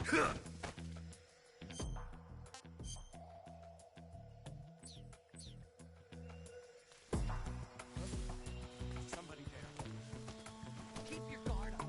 Somebody there. Keep your guard up.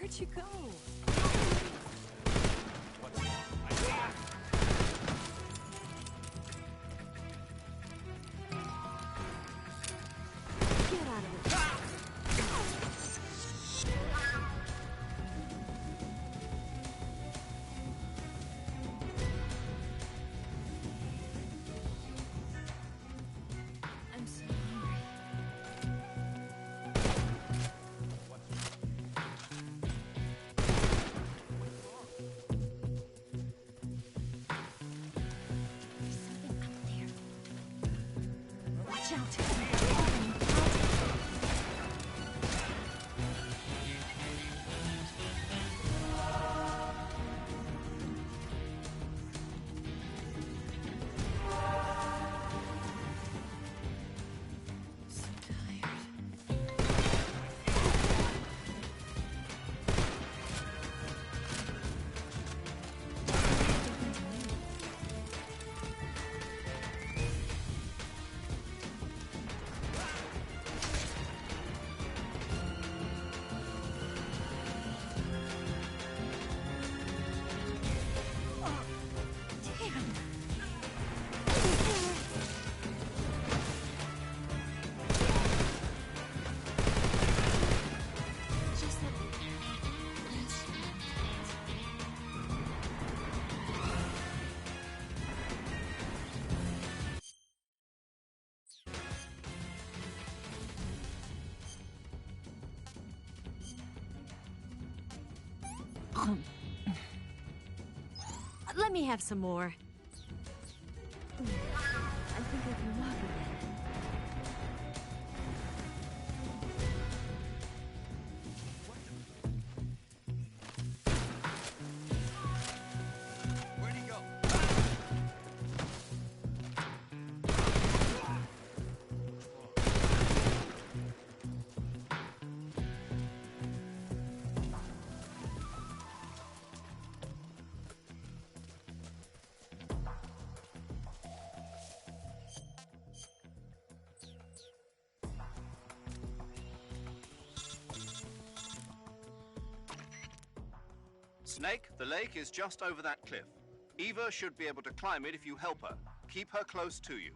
Where'd you go? Get out of it. I'm so hungry. There's something up there. Watch out. So tired. Oh, damn. Just that last Let me have some more. I think I can walk again. Where'd he go? Snake, the lake is just over that cliff. Eva should be able to climb it if you help her. Keep her close to you.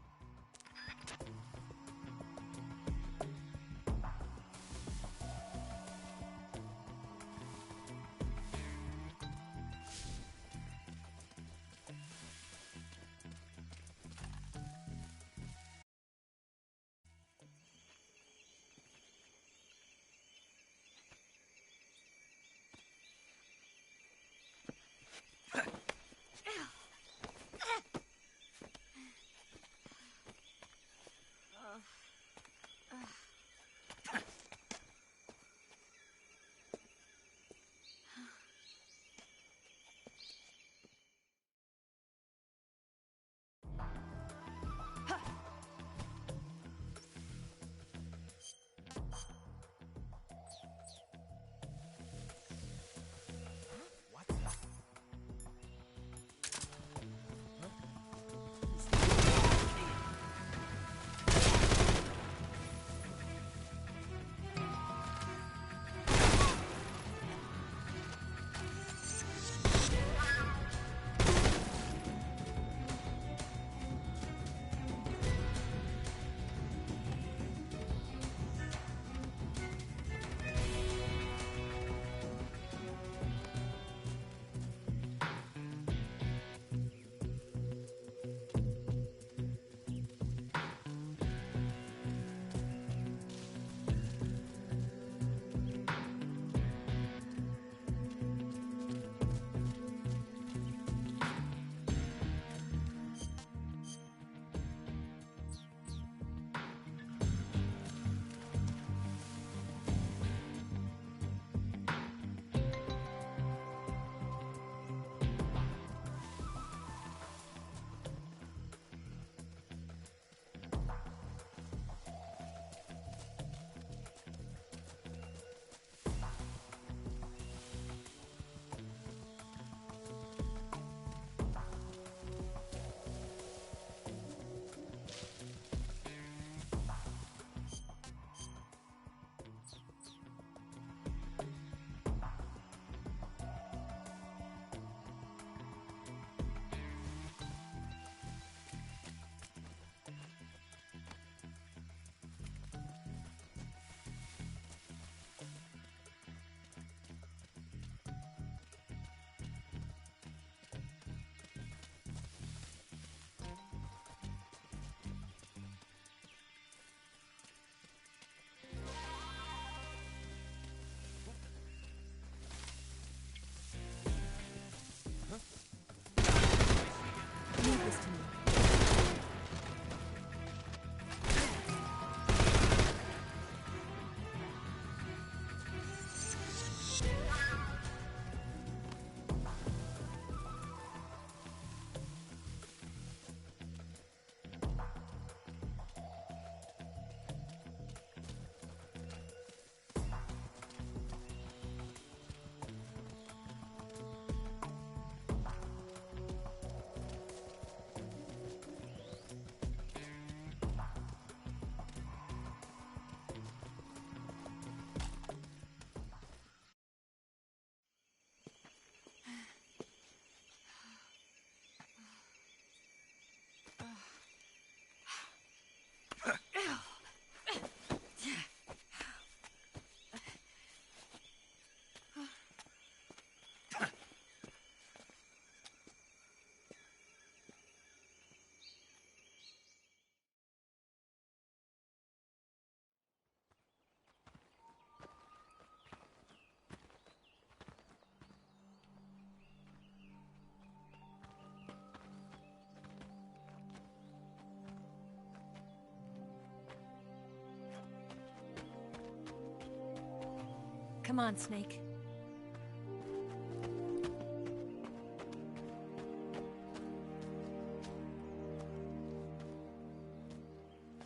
Come on, Snake.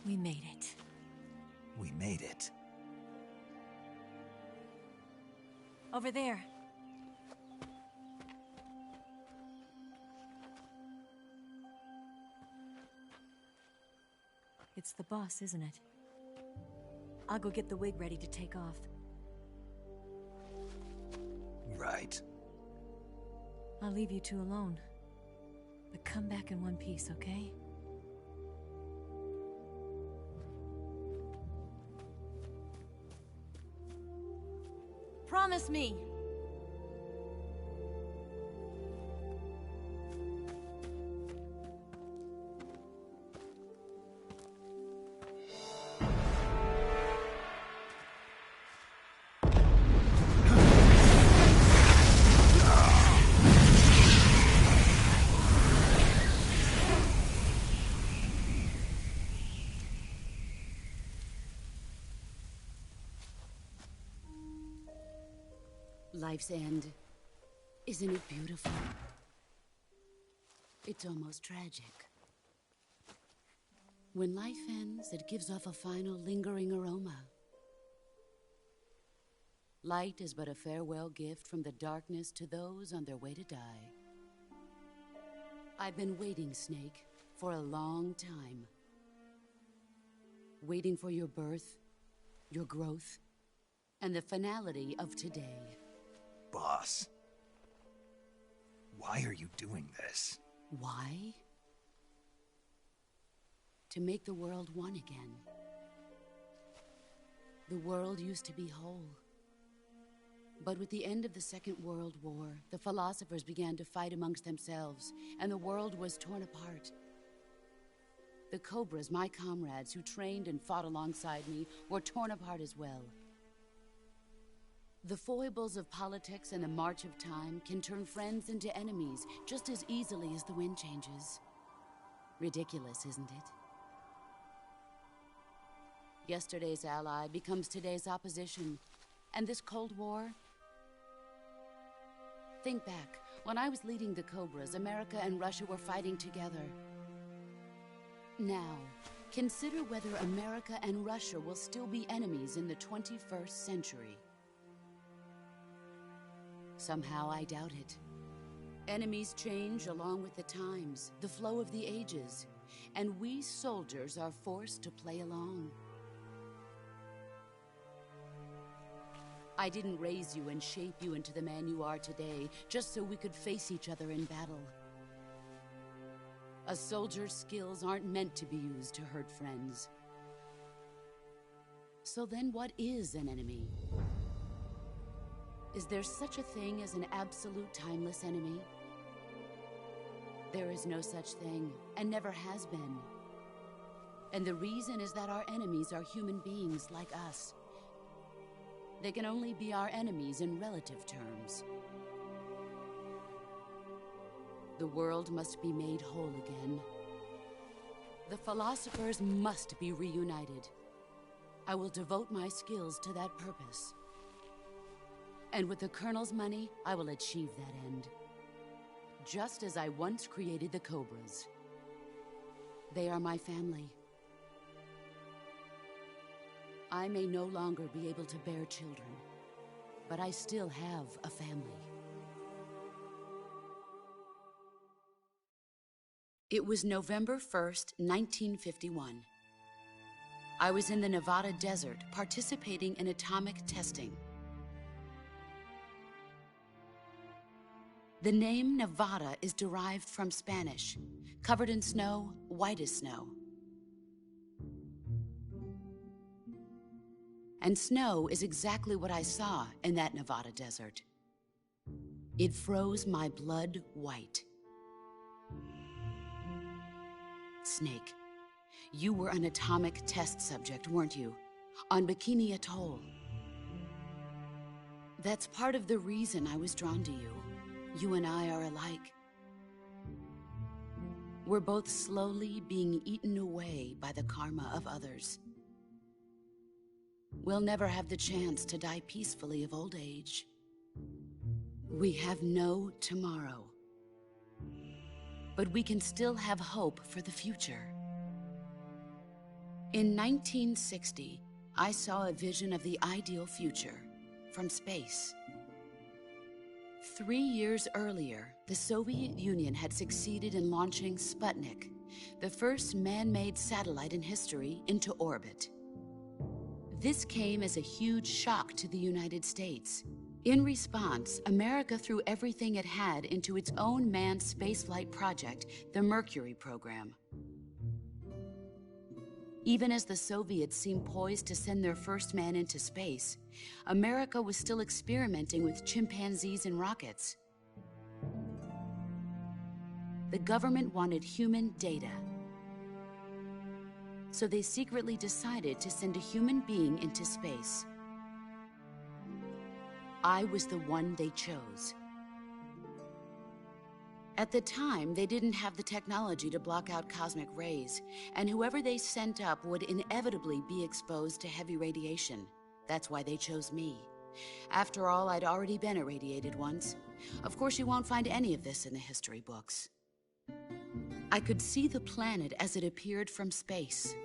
We made it. We made it. Over there. It's the boss, isn't it? I'll go get the wig ready to take off. Right. I'll leave you two alone. But come back in one piece, okay? Promise me! Life's end. Isn't it beautiful? It's almost tragic. When life ends, it gives off a final lingering aroma. Light is but a farewell gift from the darkness to those on their way to die. I've been waiting, Snake, for a long time. Waiting for your birth, your growth, and the finality of today. Boss. Why are you doing this? Why? To make the world one again. The world used to be whole. But with the end of the Second World War, the philosophers began to fight amongst themselves, and the world was torn apart. The Cobras, my comrades who trained and fought alongside me, were torn apart as well. The foibles of politics and the march of time can turn friends into enemies just as easily as the wind changes. Ridiculous, isn't it? Yesterday's ally becomes today's opposition. And this Cold War? Think back. When I was leading the Cobras, America and Russia were fighting together. Now, consider whether America and Russia will still be enemies in the 21st century. Somehow I doubt it. Enemies change along with the times, the flow of the ages, and we soldiers are forced to play along. I didn't raise you and shape you into the man you are today just so we could face each other in battle. A soldier's skills aren't meant to be used to hurt friends. So then what is an enemy? Is there such a thing as an absolute timeless enemy? There is no such thing, and never has been. And the reason is that our enemies are human beings like us. They can only be our enemies in relative terms. The world must be made whole again. The philosophers must be reunited. I will devote my skills to that purpose. And with the Colonel's money, I will achieve that end. Just as I once created the Cobras. They are my family. I may no longer be able to bear children, but I still have a family. It was November 1st, 1951. I was in the Nevada desert participating in atomic testing. The name Nevada is derived from Spanish, covered in snow, white as snow. And snow is exactly what I saw in that Nevada desert. It froze my blood white. Snake, you were an atomic test subject, weren't you? On Bikini Atoll. That's part of the reason I was drawn to you. You and I are alike. We're both slowly being eaten away by the karma of others. we'll never have the chance to die peacefully of old age. We have no tomorrow. But we can still have hope for the future. In 1960, I saw a vision of the ideal future from space. 3 years earlier, the Soviet Union had succeeded in launching Sputnik, the first man-made satellite in history, into orbit. This came as a huge shock to the United States. In response, America threw everything it had into its own manned spaceflight project, the Mercury program. Even as the Soviets seemed poised to send their first man into space, America was still experimenting with chimpanzees and rockets. The government wanted human data. So they secretly decided to send a human being into space. I was the one they chose. At the time, they didn't have the technology to block out cosmic rays, and whoever they sent up would inevitably be exposed to heavy radiation. That's why they chose me. After all, I'd already been irradiated once. Of course, you won't find any of this in the history books. I could see the planet as it appeared from space.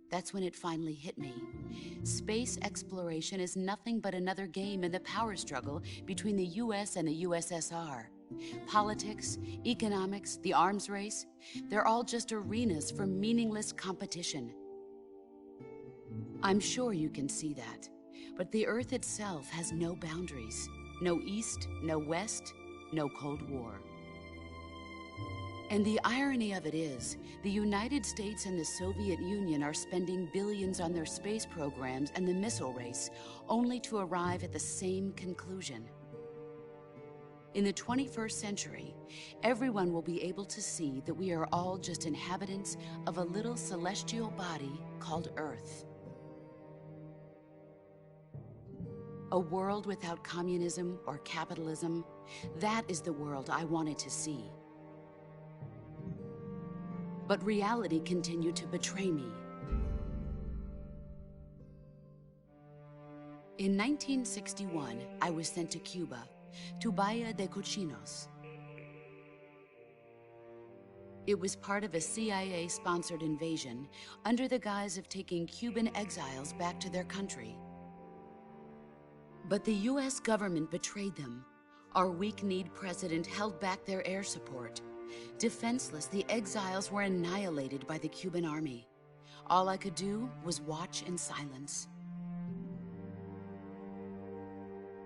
That's when it finally hit me. Space exploration is nothing but another game in the power struggle between the US and the USSR. Politics, economics, the arms race, they're all just arenas for meaningless competition. I'm sure you can see that, but the Earth itself has no boundaries. No East, no West, no Cold War. And the irony of it is, the United States and the Soviet Union are spending billions on their space programs and the missile race, only to arrive at the same conclusion. In the 21st century, everyone will be able to see that we are all just inhabitants of a little celestial body called Earth. A world without communism or capitalism, that is the world I wanted to see. But reality continued to betray me. In 1961, I was sent to Cuba, to Bahia de Cochinos. It was part of a CIA-sponsored invasion under the guise of taking Cuban exiles back to their country. But the US government betrayed them. Our weak-kneed president held back their air support. Defenseless, the exiles were annihilated by the Cuban army. All I could do was watch in silence.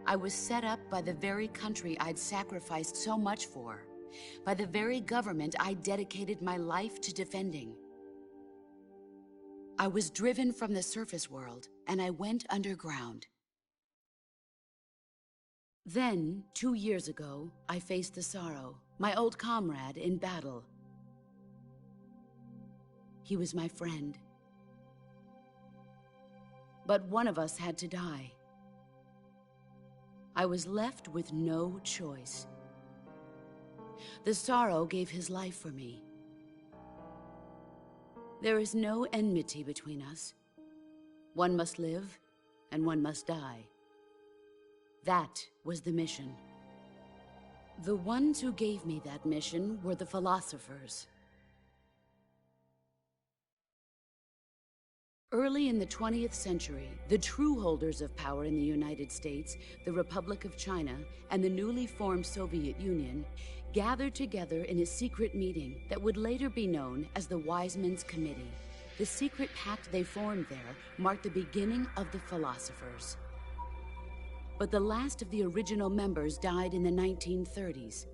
I was set up by the very country I'd sacrificed so much for, by the very government I dedicated my life to defending. I was driven from the surface world, and I went underground. Then, 2 years ago, I faced the Sorrow, my old comrade in battle. He was my friend. But one of us had to die. I was left with no choice. The Sorrow gave his life for me. There is no enmity between us. One must live, and one must die. That was the mission. The ones who gave me that mission were the philosophers. Early in the 20th century, the true holders of power in the United States, the Republic of China, and the newly formed Soviet Union gathered together in a secret meeting that would later be known as the Wise Men's Committee. The secret pact they formed there marked the beginning of the philosophers. But the last of the original members died in the 1930s.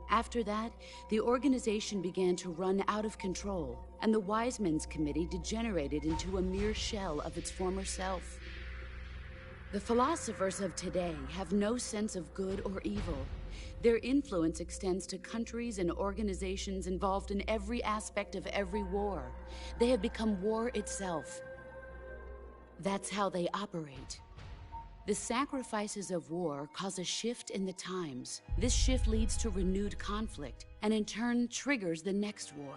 After that, the organization began to run out of control, and the Wise Men's Committee degenerated into a mere shell of its former self. The philosophers of today have no sense of good or evil. Their influence extends to countries and organizations involved in every aspect of every war. They have become war itself. That's how they operate. The sacrifices of war cause a shift in the times. This shift leads to renewed conflict, and in turn triggers the next war.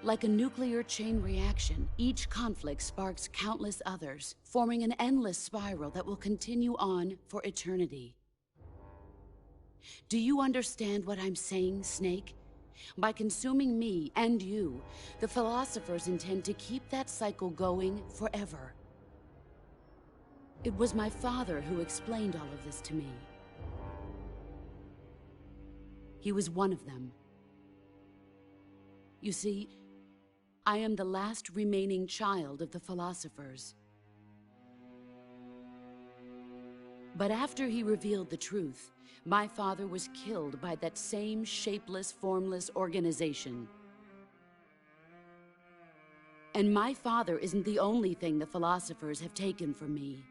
Like a nuclear chain reaction, each conflict sparks countless others, forming an endless spiral that will continue on for eternity. Do you understand what I'm saying, Snake? By consuming me and you, the philosophers intend to keep that cycle going forever. It was my father who explained all of this to me. He was one of them. You see, I am the last remaining child of the philosophers. But after he revealed the truth, my father was killed by that same shapeless, formless organization. And my father isn't the only thing the philosophers have taken from me.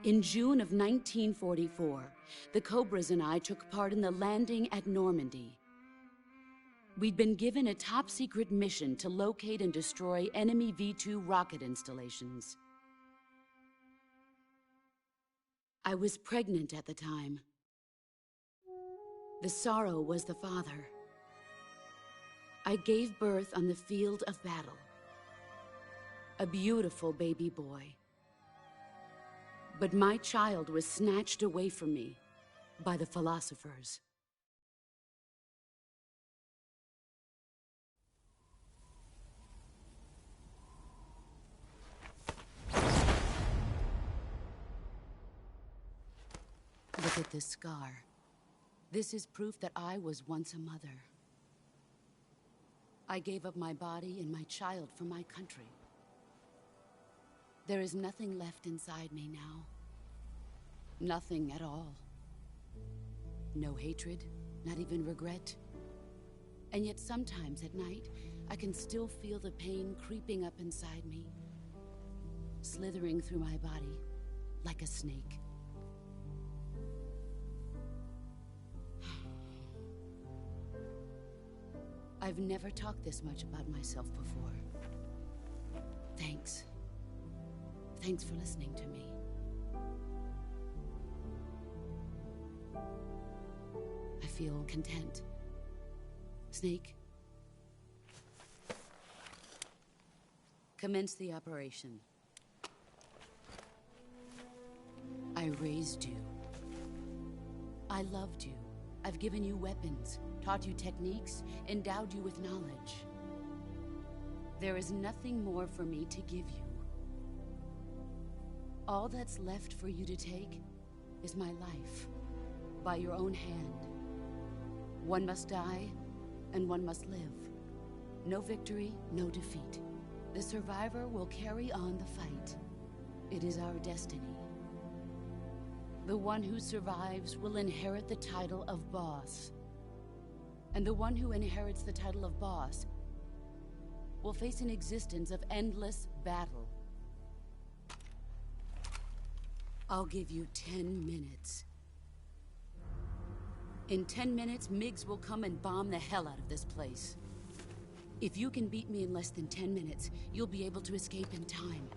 In June of 1944, the Cobras and I took part in the landing at Normandy. We'd been given a top-secret mission to locate and destroy enemy V-2 rocket installations. I was pregnant at the time. The sorrow was the father. I gave birth on the field of battle. A beautiful baby boy. But my child was snatched away from me by the philosophers. Look at this scar. This is proof that I was once a mother. I gave up my body and my child for my country. There is nothing left inside me now. Nothing at all. No hatred, not even regret. And yet sometimes at night, I can still feel the pain creeping up inside me, slithering through my body like a snake. I've never talked this much about myself before. Thanks. Thanks for listening to me. I feel content. Snake, commence the operation. I raised you. I loved you. I've given you weapons, taught you techniques, endowed you with knowledge. There is nothing more for me to give you. All that's left for you to take is my life, by your own hand. One must die, and one must live. No victory, no defeat. The survivor will carry on the fight. It is our destiny. The one who survives will inherit the title of boss. And the one who inherits the title of boss will face an existence of endless battle. I'll give you 10 minutes. In 10 minutes, MiGs will come and bomb the hell out of this place. If you can beat me in less than 10 minutes, you'll be able to escape in time.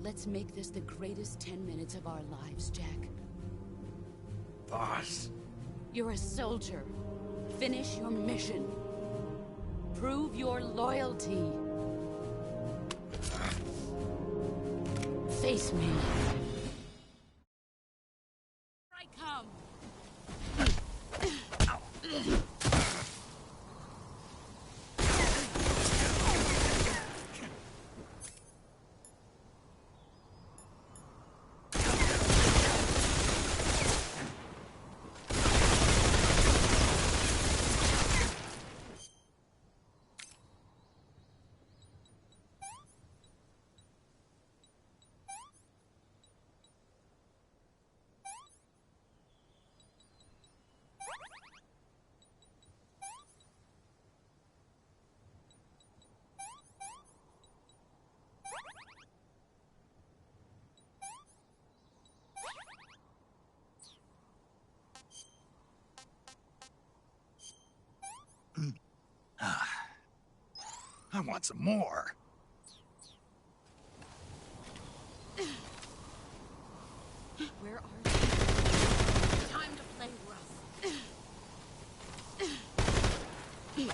Let's make this the greatest 10 minutes of our lives, Jack. Boss. You're a soldier. Finish your mission. Prove your loyalty. Face me. Here I come. I want some more. Where are you? Time to play rough. Pathetic.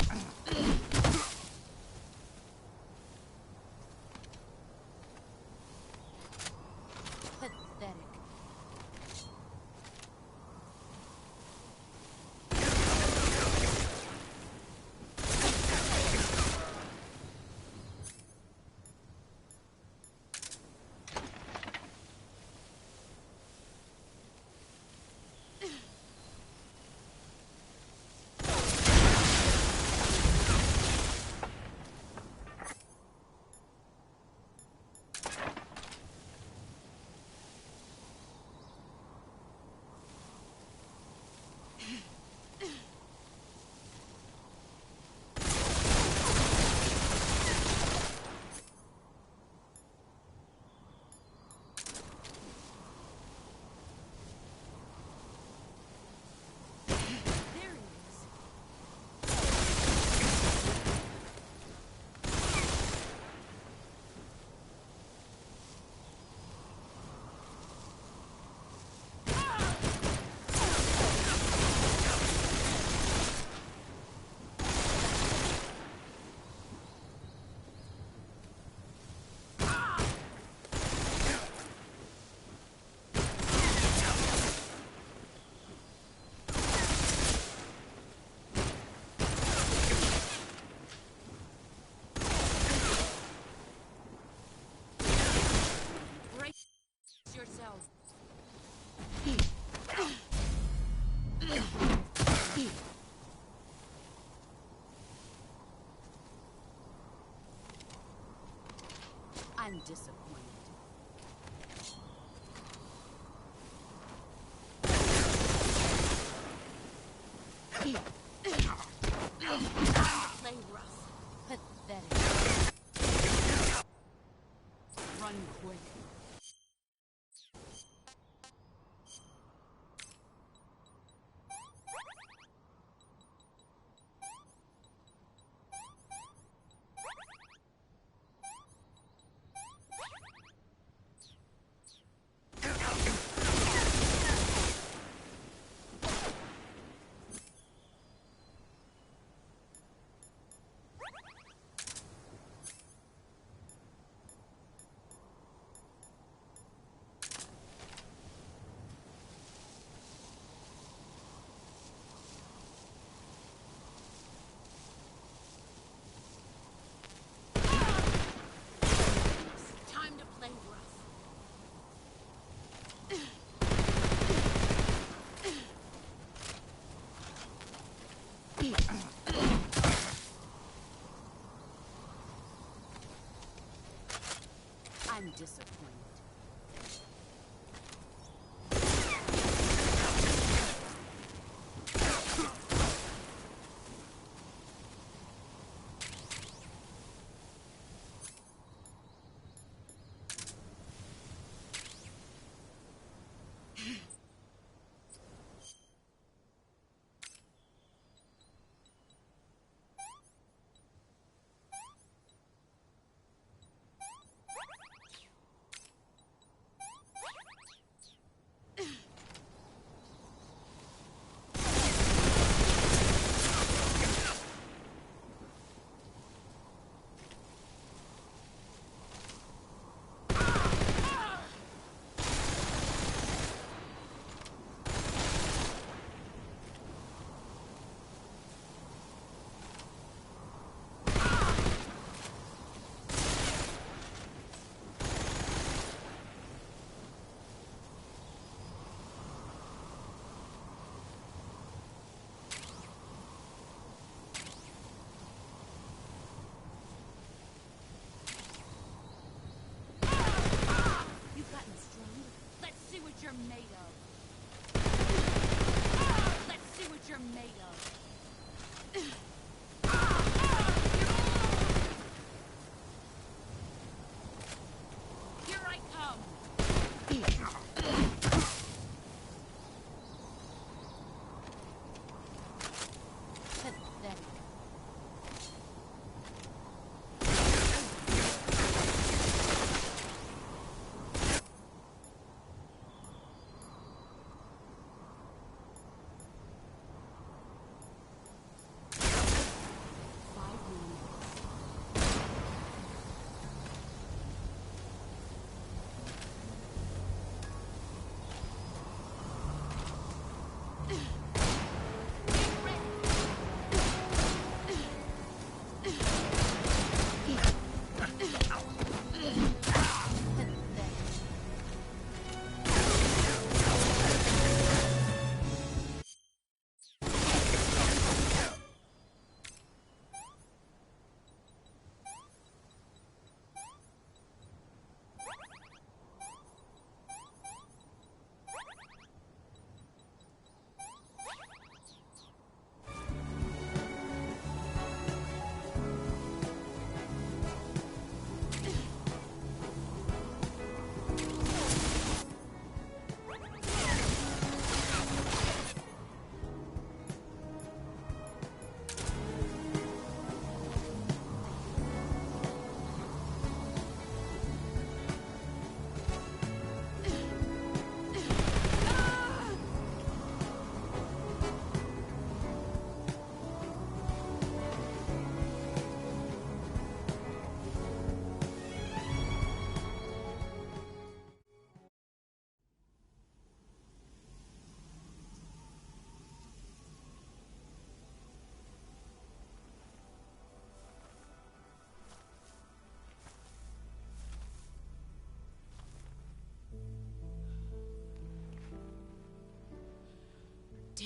Yourself. I'm disappointed. Play rough. Pathetic. Run quick. I'm disappointed.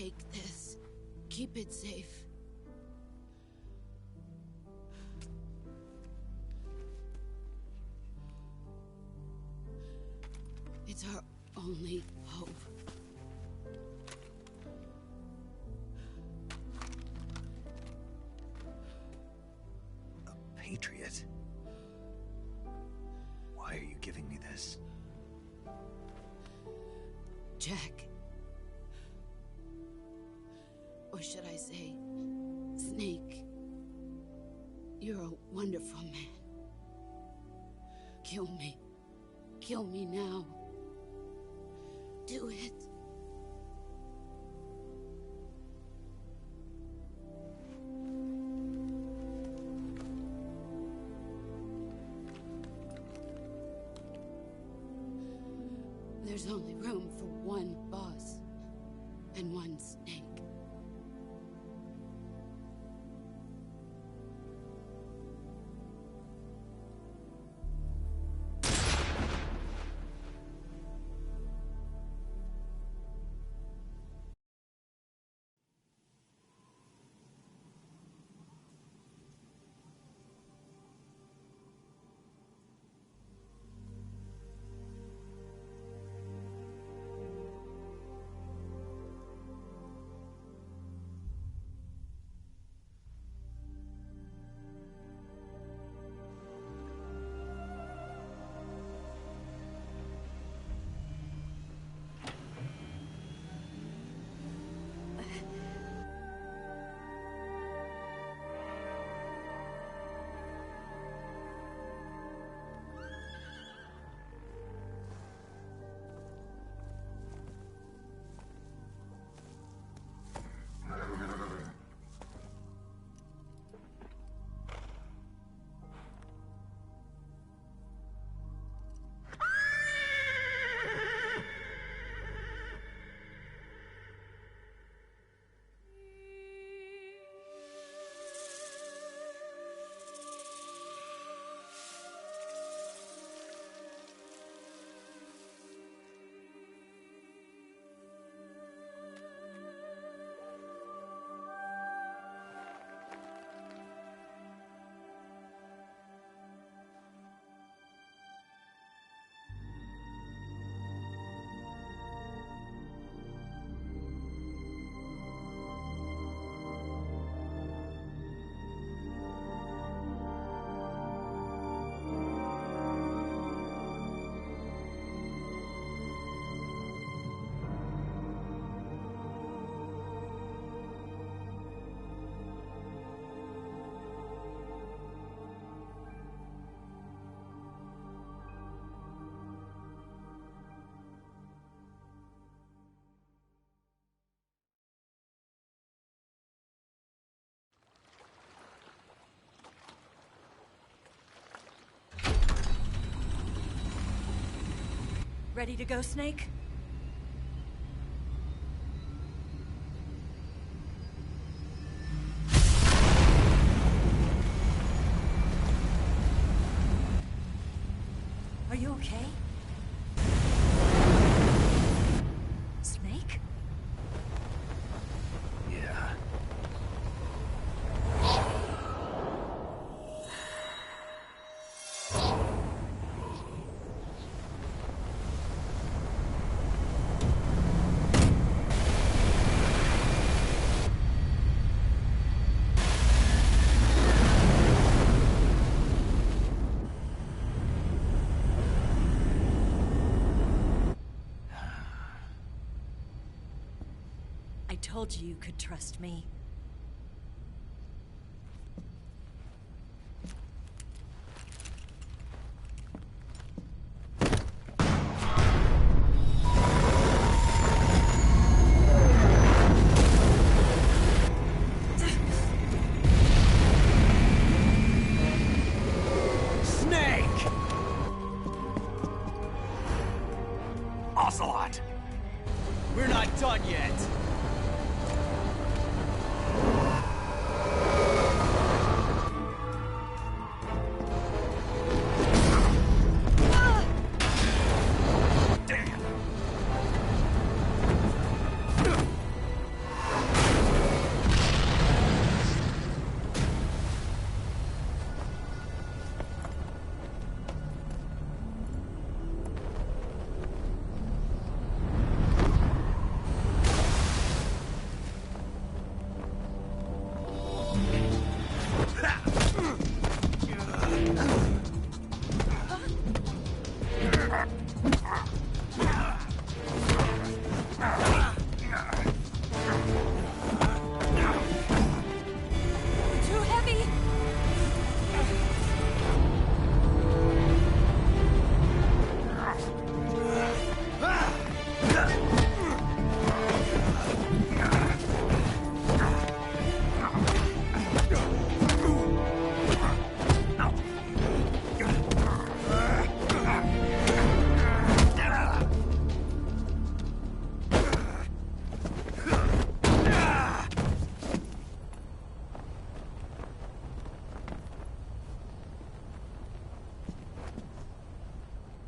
Take this. Keep it safe. It's our only hope. A patriot? Why are you giving me this? Jack. Or should I say, Snake. You're a wonderful man. Kill me. Kill me now. Do it. There's only room for one boss and one snake. Ready to go, Snake? Are you okay? Snake? Yeah. I told you you could trust me. Snake! Ocelot! We're not done yet.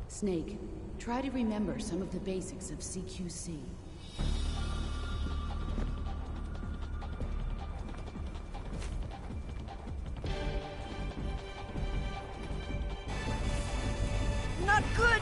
Snake, try to remember some of the basics of CQC. Not good!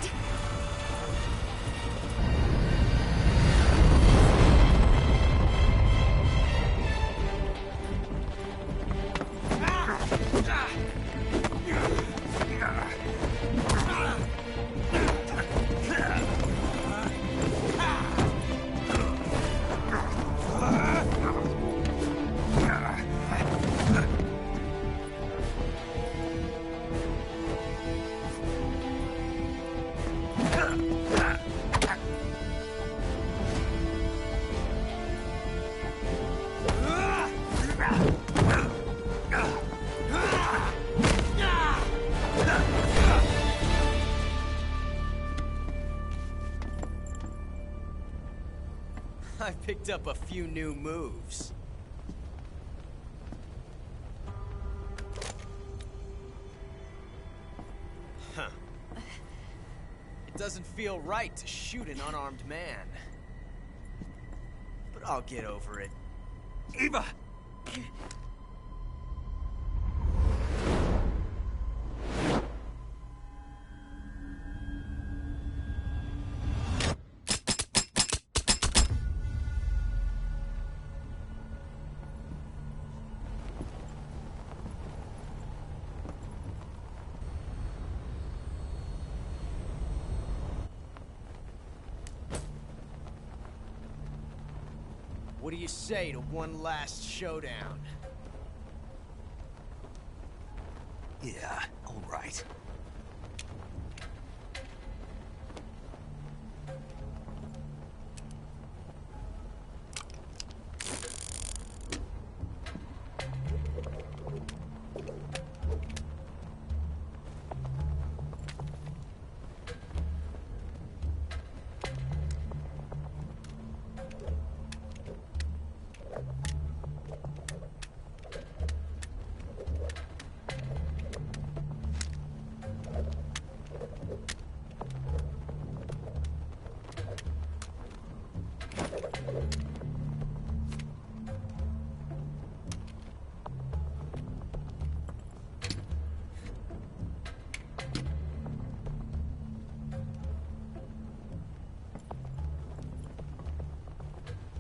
I picked up a few new moves. Huh. It doesn't feel right to shoot an unarmed man. But I'll get over it. Eva! What do you say to one last showdown? Yeah, all right.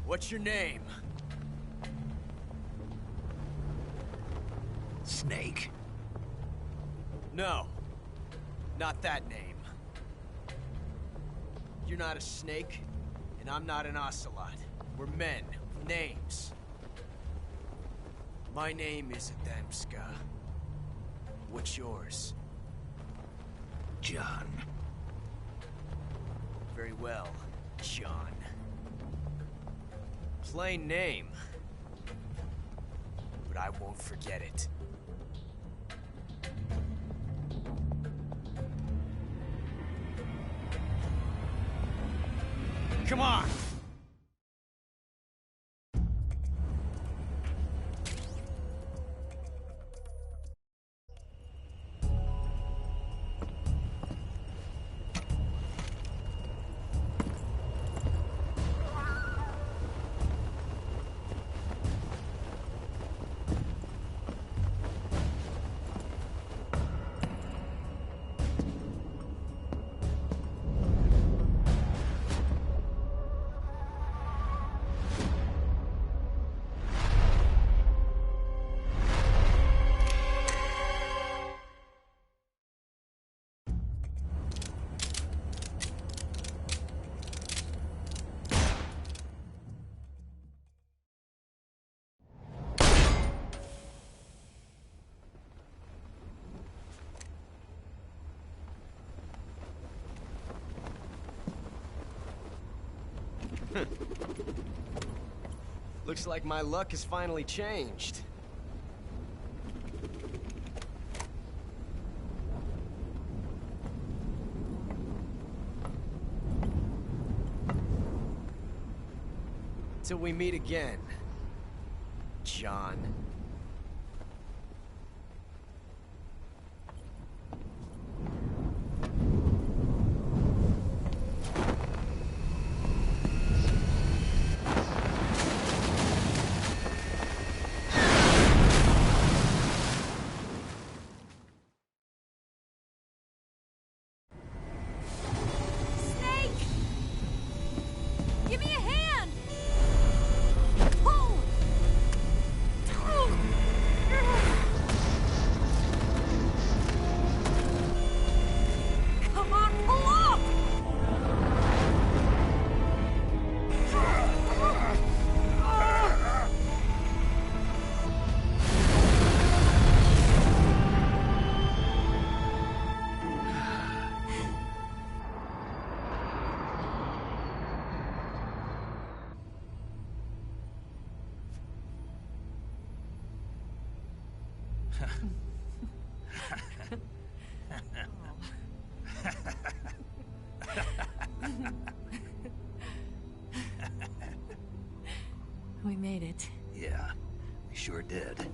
What's your name? Snake. No. Not that name. You're not a snake, and I'm not an ocelot. We're men with names. My name is Adamska. What's yours? John. Very well, John. Plain name. But I won't forget it. Come on! Looks like my luck has finally changed. Till we meet again, John. We made it. Yeah, we sure did.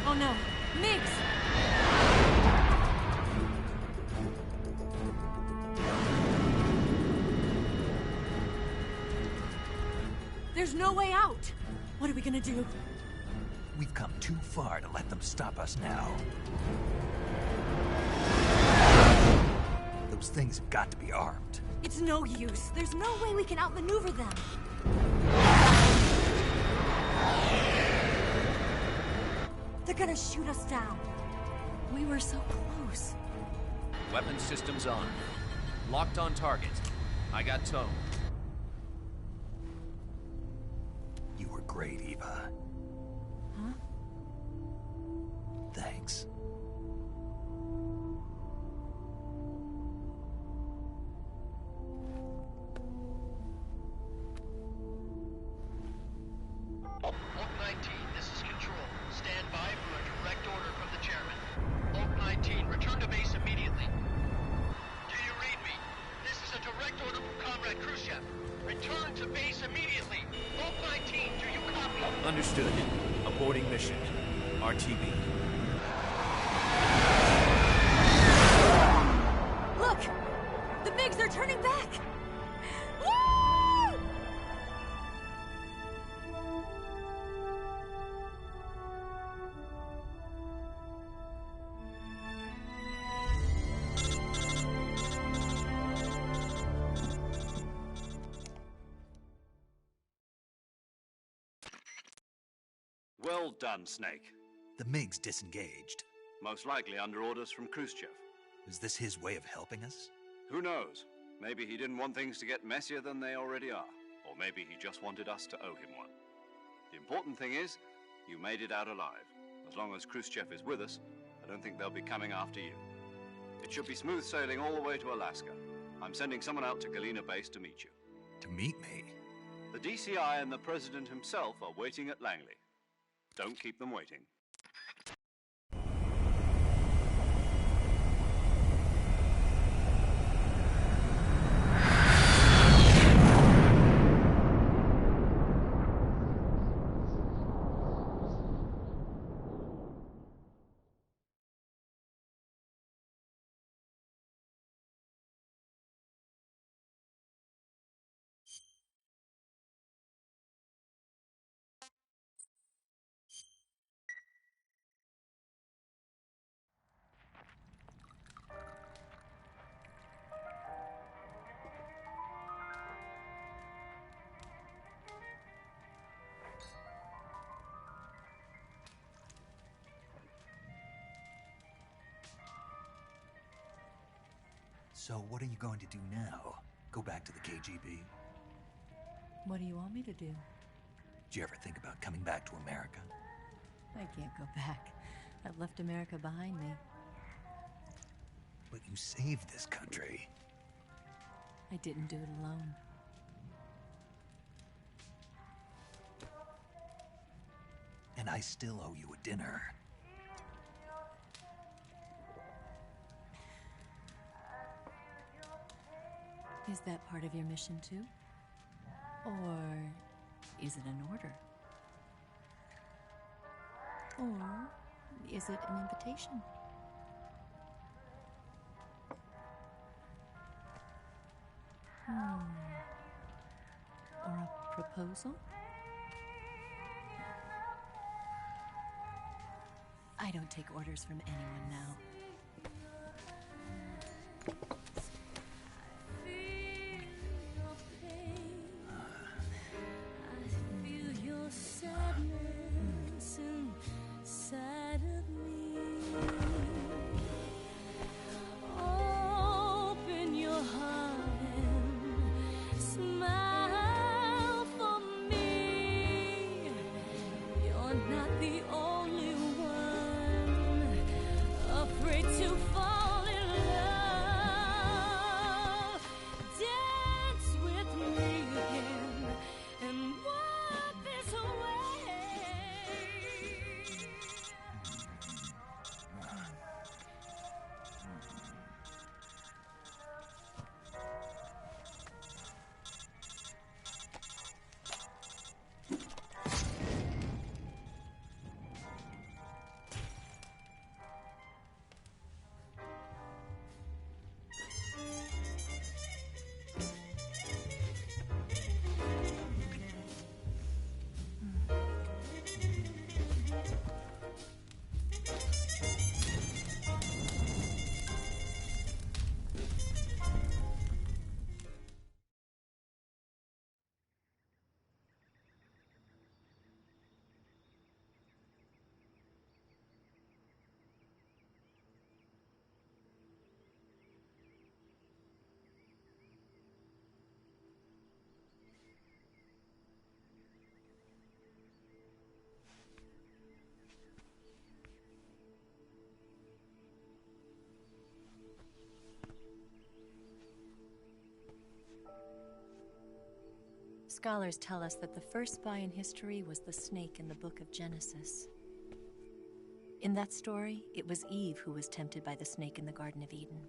Oh no, Miggs! There's no way out! What are we gonna do? We've come too far to let them stop us now. Those things have got to be armed. It's no use. There's no way we can outmaneuver them. They're gonna shoot us down. We were so close. Weapon systems on. Locked on target. I got towed. You were great, Eva. Huh? Thanks. Oak 19, this is Control. Stand by for a direct order from the chairman. Oak 19, return to base immediately. Do you read me? This is a direct order from Comrade Khrushchev. Return to base immediately. Oak 19, do you copy? Understood. Aborting mission. RTB. Look! The Bigs are turning back! Woo! Well done, Snake. The MiG's disengaged. Most likely under orders from Khrushchev. Is this his way of helping us? Who knows? Maybe he didn't want things to get messier than they already are. Or maybe he just wanted us to owe him one. The important thing is, you made it out alive. As long as Khrushchev is with us, I don't think they'll be coming after you. It should be smooth sailing all the way to Alaska. I'm sending someone out to Galena Base to meet you. To meet me? The DCI and the President himself are waiting at Langley. Don't keep them waiting. So what are you going to do now? Go back to the KGB? What do you want me to do? Did you ever think about coming back to America? I can't go back. I've left America behind me. But you saved this country. I didn't do it alone. And I still owe you a dinner. Is that part of your mission too? Or is it an order? Or is it an invitation? Or a proposal? I don't take orders from anyone now. Scholars tell us that the first spy in history was the snake in the book of Genesis. In that story, it was Eve who was tempted by the snake in the Garden of Eden.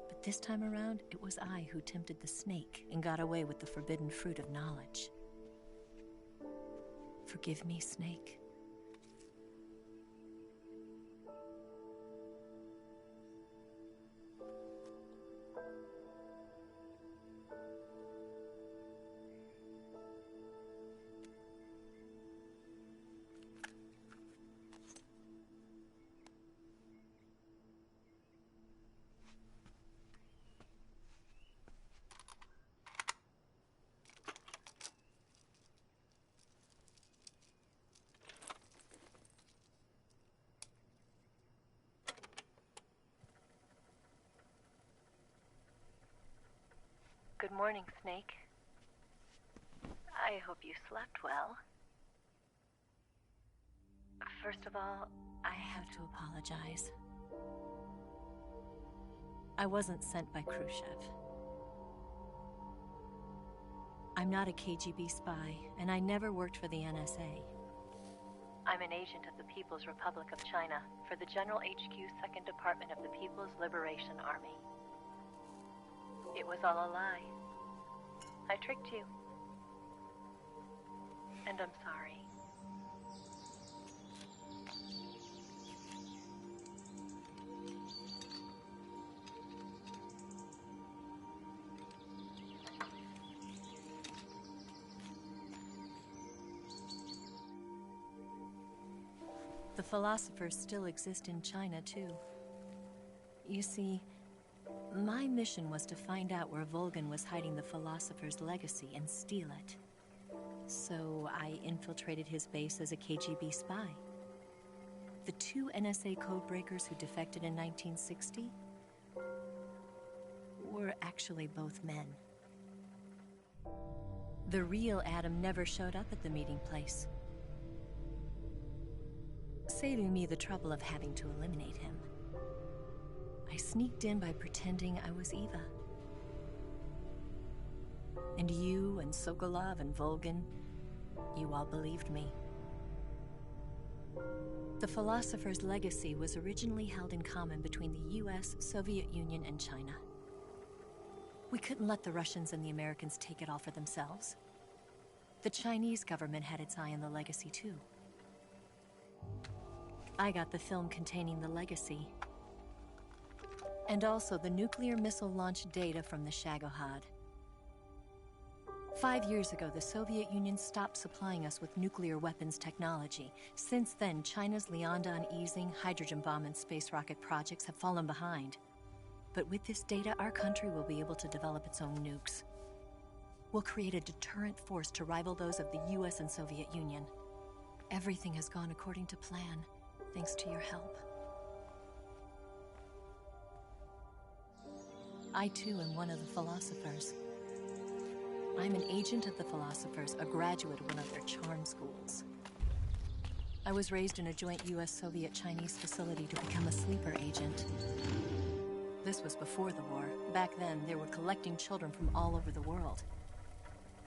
But this time around, it was I who tempted the snake and got away with the forbidden fruit of knowledge. Forgive me, snake. Good morning, Snake. I hope you slept well. First of all, I have to apologize. I wasn't sent by Khrushchev. I'm not a KGB spy, and I never worked for the NSA. I'm an agent of the People's Republic of China for the General HQ 2nd Department of the People's Liberation Army. It was all a lie. I tricked you. And I'm sorry. The philosophers still exist in China, too. You see, my mission was to find out where Volgan was hiding the philosopher's legacy and steal it. So I infiltrated his base as a KGB spy. The 2 NSA codebreakers who defected in 1960 were actually both men. The real Adam never showed up at the meeting place, saving me the trouble of having to eliminate him. I sneaked in by pretending I was Eva. And you and Sokolov and Volgin, you all believed me. The philosopher's legacy was originally held in common between the US, Soviet Union, and China. We couldn't let the Russians and the Americans take it all for themselves. The Chinese government had its eye on the legacy too. I got the film containing the legacy, and also the nuclear missile launch data from the Shagohod. 5 years ago, the Soviet Union stopped supplying us with nuclear weapons technology. Since then, China's Liaodong-Yixing, hydrogen bomb, and space rocket projects have fallen behind. But with this data, our country will be able to develop its own nukes. We'll create a deterrent force to rival those of the US and Soviet Union. Everything has gone according to plan, thanks to your help. I too am one of the philosophers. I'm an agent of the philosophers, a graduate of one of their charm schools. I was raised in a joint US-Soviet-Chinese facility to become a sleeper agent. This was before the war. Back then, they were collecting children from all over the world.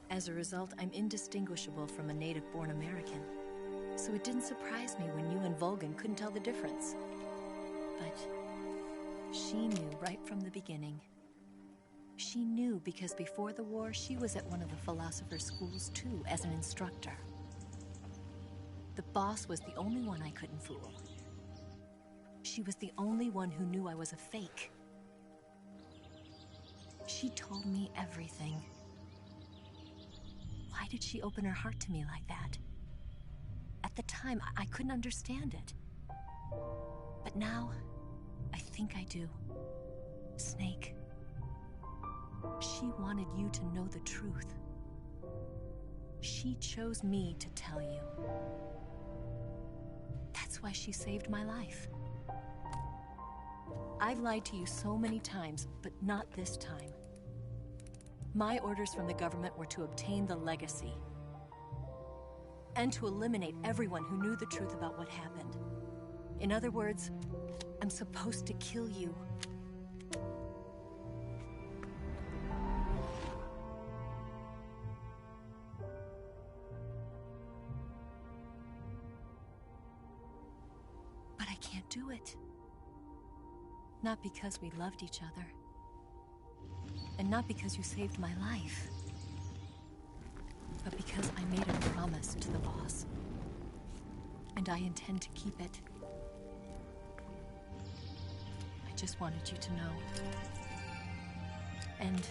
As a result, I'm indistinguishable from a native-born American. So it didn't surprise me when you and Volgin couldn't tell the difference. But she knew right from the beginning. She knew because before the war, she was at one of the philosopher's schools too, as an instructor. The boss was the only one I couldn't fool. She was the only one who knew I was a fake. She told me everything. Why did she open her heart to me like that? At the time, I couldn't understand it. But now, I think I do. Snake. She wanted you to know the truth. She chose me to tell you. That's why she saved my life. I've lied to you so many times, but not this time. My orders from the government were to obtain the legacy and to eliminate everyone who knew the truth about what happened. In other words, I'm supposed to kill you. But I can't do it. Not because we loved each other. And not because you saved my life. But because I made a promise to the boss. And I intend to keep it. I just wanted you to know. And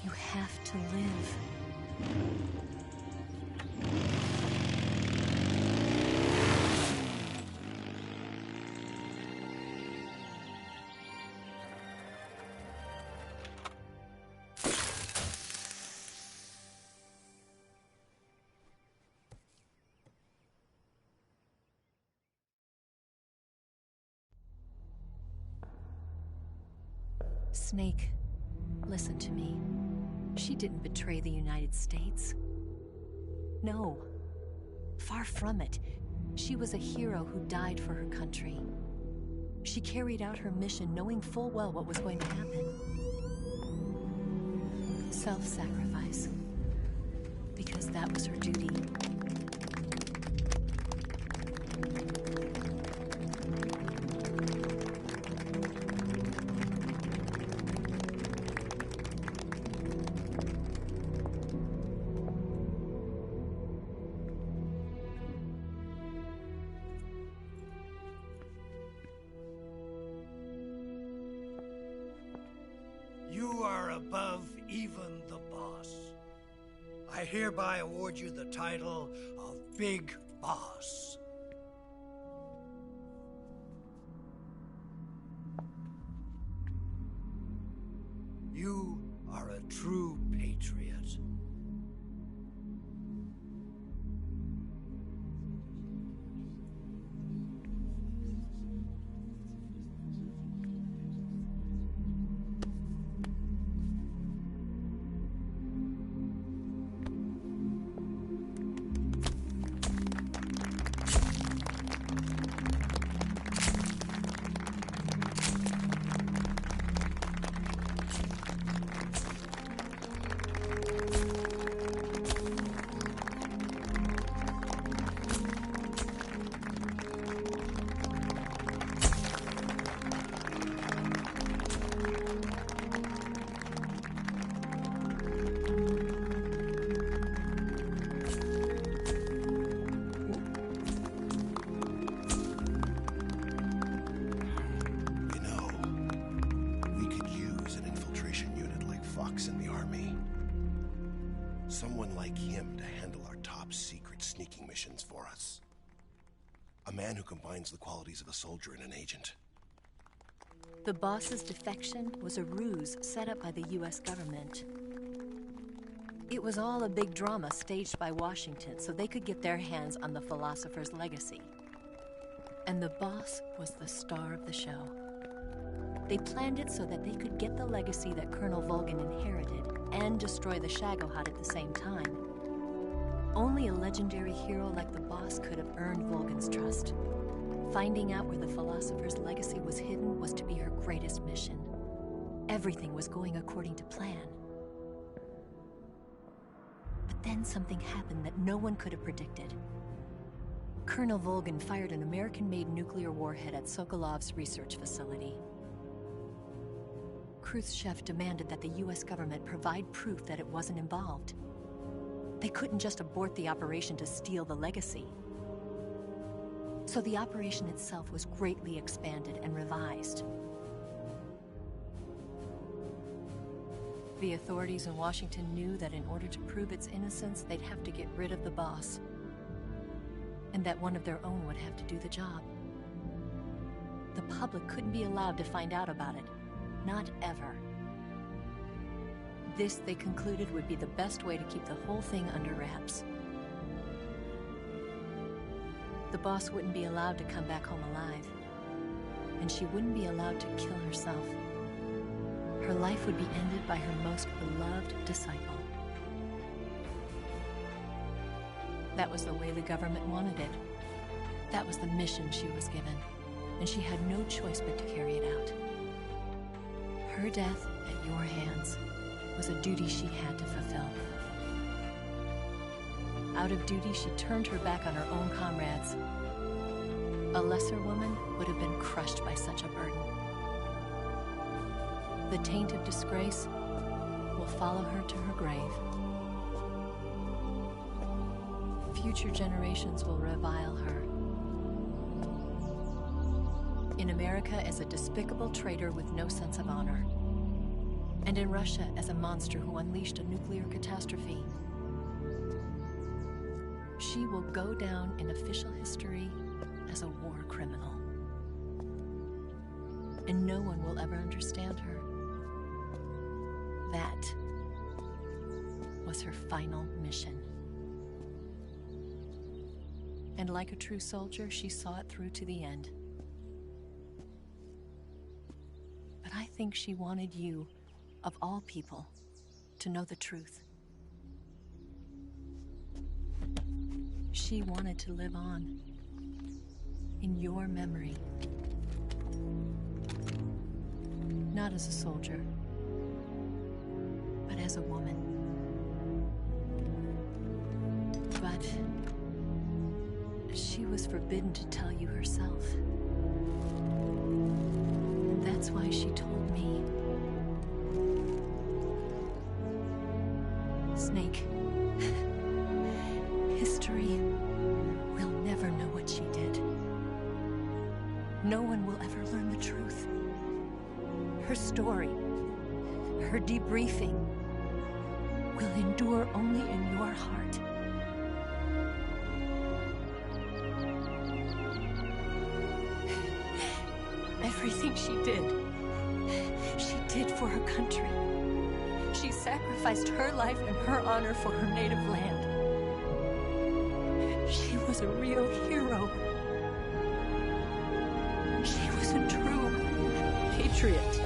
you have to live. Snake, listen to me. She didn't betray the United States. No. Far from it. She was a hero who died for her country. She carried out her mission knowing full well what was going to happen. Self-sacrifice. Because that was her duty. You are above even the boss. I hereby award you the title of Big Boss. You are a true patriot. Someone like him to handle our top secret sneaking missions for us. A man who combines the qualities of a soldier and an agent. The boss's defection was a ruse set up by the US government. It was all a big drama staged by Washington so they could get their hands on the philosopher's legacy. And the boss was the star of the show. They planned it so that they could get the legacy that Colonel Volgin inherited and destroy the Shagohod at the same time. Only a legendary hero like the boss could have earned Volgin's trust. Finding out where the philosopher's legacy was hidden was to be her greatest mission. Everything was going according to plan. But then something happened that no one could have predicted. Colonel Volgin fired an American-made nuclear warhead at Sokolov's research facility. Khrushchev demanded that the US government provide proof that it wasn't involved. They couldn't just abort the operation to steal the legacy. So the operation itself was greatly expanded and revised. The authorities in Washington knew that in order to prove its innocence, they'd have to get rid of the boss, and that one of their own would have to do the job. The public couldn't be allowed to find out about it. Not ever. This, they concluded, would be the best way to keep the whole thing under wraps. The boss wouldn't be allowed to come back home alive, and she wouldn't be allowed to kill herself. Her life would be ended by her most beloved disciple. That was the way the government wanted it. That was the mission she was given, and she had no choice but to carry it out. Her death at your hands was a duty she had to fulfill. Out of duty, she turned her back on her own comrades. A lesser woman would have been crushed by such a burden. The taint of disgrace will follow her to her grave. Future generations will revile her. In America as a despicable traitor with no sense of honor. And in Russia as a monster who unleashed a nuclear catastrophe. She will go down in official history as a war criminal. And no one will ever understand her. That was her final mission. And like a true soldier, she saw it through to the end. But I think she wanted you, of all people, to know the truth. She wanted to live on in your memory. Not as a soldier, but as a woman. But she was forbidden to tell you herself. And that's why she told me. Snake, history will never know what she did. No one will ever learn the truth. Her story, her debriefing, will endure only in your heart. Everything she did for her country. She sacrificed her life and her honor for her native land. She was a real hero. She was a true patriot.